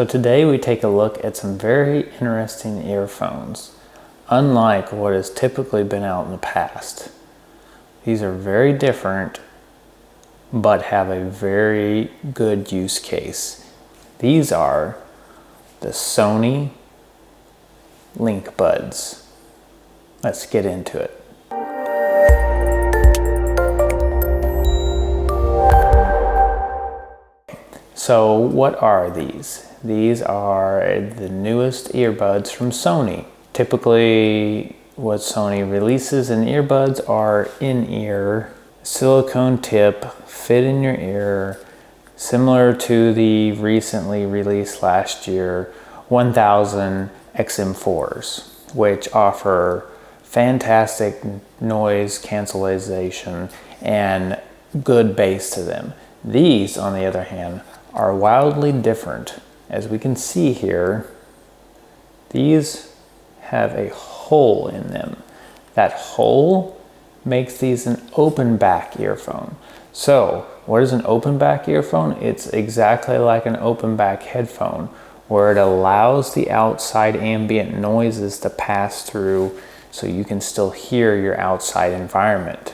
So today we take a look at some very interesting earphones, unlike what has typically been out in the past. These are very different, but have a very good use case. These are the Sony Linkbuds. Let's get into it. So what are these? These are the newest earbuds from Sony. Typically, what Sony releases in earbuds are in-ear, silicone tip, fit in your ear, similar to the recently released last year 1000 XM4s, which offer fantastic noise cancellation and good bass to them. These, on the other hand, are wildly different. As we can see here, these have a hole in them. That hole makes these an open back earphone. So what is an open back earphone? It's exactly like an open back headphone, where it allows the outside ambient noises to pass through so you can still hear your outside environment.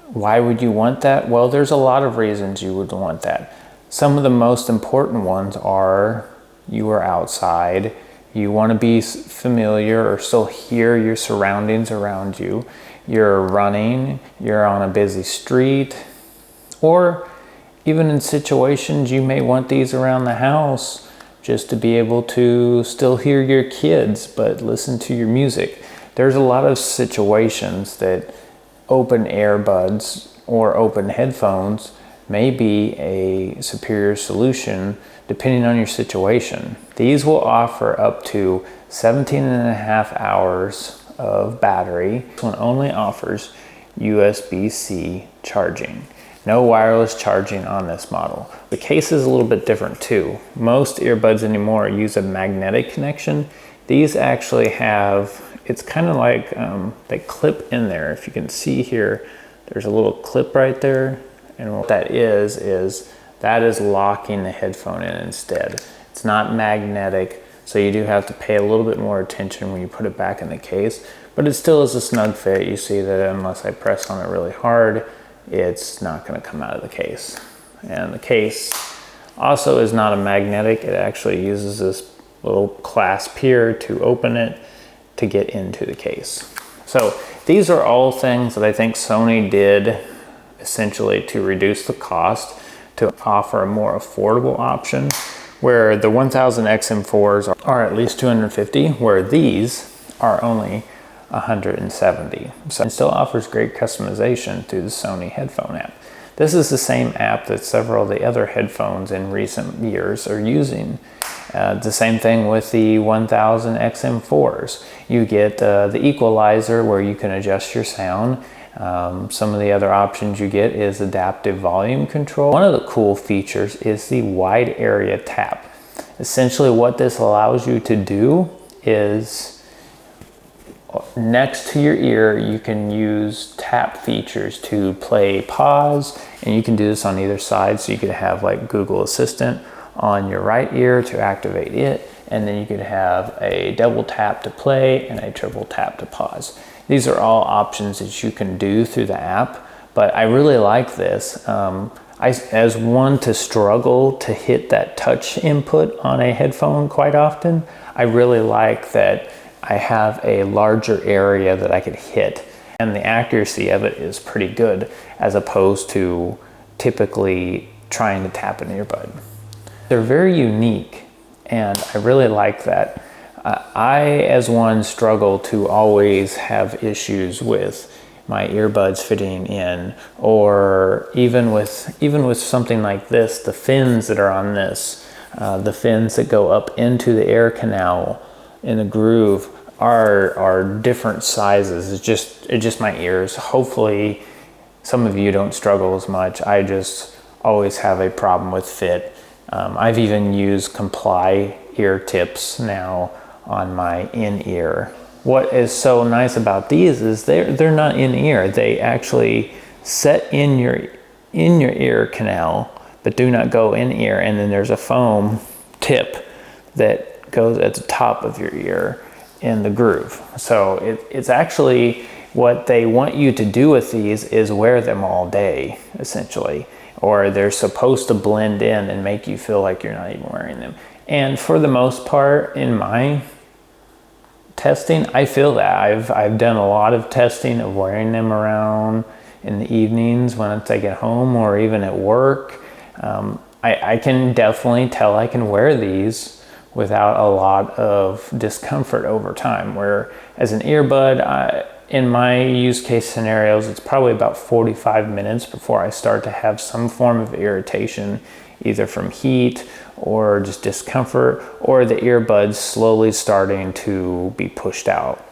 Why would you want that? Well, there's a lot of reasons you would want that. Some of the most important ones are you are outside, you want to be familiar or still hear your surroundings around you, you're running, you're on a busy street, or even in situations you may want these around the house just to be able to still hear your kids but listen to your music. There's a lot of situations that open earbuds or open headphones may be a superior solution depending on your situation. These will offer up to 17.5 hours of battery. This one only offers USB-C charging. No wireless charging on this model. The case is a little bit different too. Most earbuds anymore use a magnetic connection. These actually have, it's kind of like they clip in there. If you can see here, there's a little clip right there. And what that is that is locking the headphone in instead. It's not magnetic, so you do have to pay a little bit more attention when you put it back in the case, but it still is a snug fit. You see that unless I press on it really hard, it's not going to come out of the case. And the case also is not a magnetic. It actually uses this little clasp here to open it to get into the case. So these are all things that I think Sony did essentially to reduce the cost, to offer a more affordable option, where the 1000 XM4s are at least $250, where these are only $170. So it still offers great customization through the Sony headphone app. This is the same app that several of the other headphones in recent years are using. The same thing with the 1000 XM4s. You get the equalizer where you can adjust your sound. Some of the other options you get is adaptive volume control. One of the cool features is the wide area tap. Essentially what this allows you to do is next to your ear you can use tap features to play pause, and you can do this on either side. So you could have like Google Assistant on your right ear to activate it, and then you could have a double tap to play and a triple tap to pause. These are all options that you can do through the app, but I really like this. As one to struggle to hit that touch input on a headphone quite often, I really like that I have a larger area that I could hit, and the accuracy of it is pretty good as opposed to typically trying to tap an earbud. They're very unique, and I really like that. I, as one, struggle to always have issues with my earbuds fitting in, or even with something like this, the fins that are on this, the fins that go up into the air canal in the groove are different sizes. It's just my ears. Hopefully some of you don't struggle as much. I just always have a problem with fit. I've even used Comply ear tips now on my in-ear. What is so nice about these is they're not in-ear. They actually set in your ear canal, but do not go in-ear, and then there's a foam tip that goes at the top of your ear in the groove. So it's actually, what they want you to do with these is wear them all day, essentially, or they're supposed to blend in and make you feel like you're not even wearing them. And for the most part, in my testing, I feel that. I've done a lot of testing of wearing them around in the evenings when I get home, or even at work. I can definitely tell I can wear these without a lot of discomfort over time, where as an earbud, in my use case scenarios, it's probably about 45 minutes before I start to have some form of irritation, either from heat or just discomfort, or the earbuds slowly starting to be pushed out.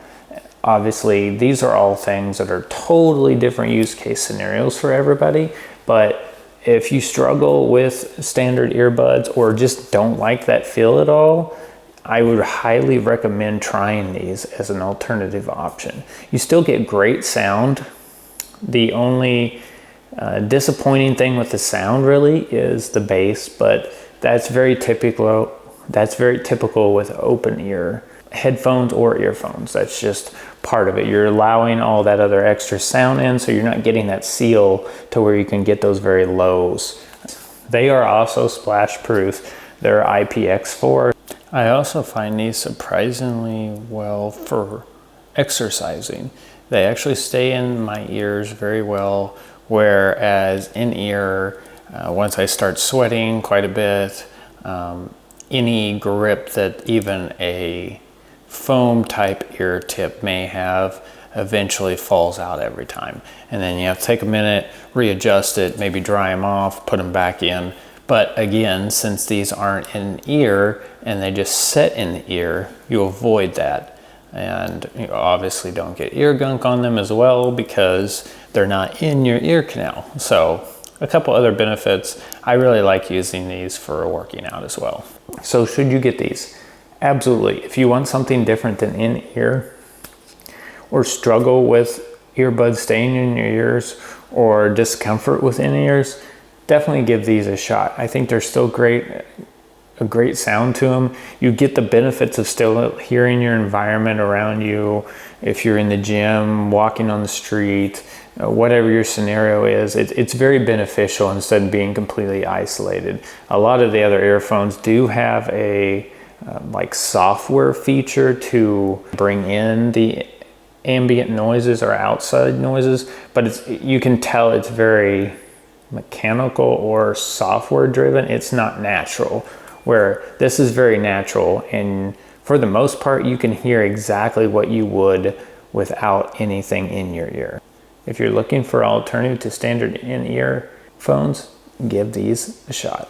Obviously, these are all things that are totally different use case scenarios for everybody, but if you struggle with standard earbuds or just don't like that feel at all, I would highly recommend trying these as an alternative option. You still get great sound. The only disappointing thing with the sound really is the bass, but that's very typical. That's very typical with open ear headphones or earphones. That's just part of it. You're allowing all that other extra sound in, so you're not getting that seal to where you can get those very lows. They are also splash proof. They're IPX4. I also find these surprisingly well for exercising. They actually stay in my ears very well, whereas in ear, once I start sweating quite a bit, any grip that even a foam type ear tip may have eventually falls out every time. And then you have to take a minute, readjust it, maybe dry them off, put them back in. But again, since these aren't in ear and they just sit in the ear, you avoid that. And you obviously don't get ear gunk on them as well because they're not in your ear canal. So a couple other benefits. I really like using these for working out as well. So should you get these? Absolutely. If you want something different than in ear, or struggle with earbuds staying in your ears, or discomfort with in ears, definitely give these a shot. I think they're still great, a great sound to them. You get the benefits of still hearing your environment around you. If you're in the gym, walking on the street, whatever your scenario is, it's very beneficial instead of being completely isolated. A lot of the other earphones do have a like software feature to bring in the ambient noises or outside noises, but you can tell it's very mechanical or software driven. It's not natural, where this is very natural, and for the most part you can hear exactly what you would without anything in your ear. If you're looking for an alternative to standard in-ear phones, give these a shot.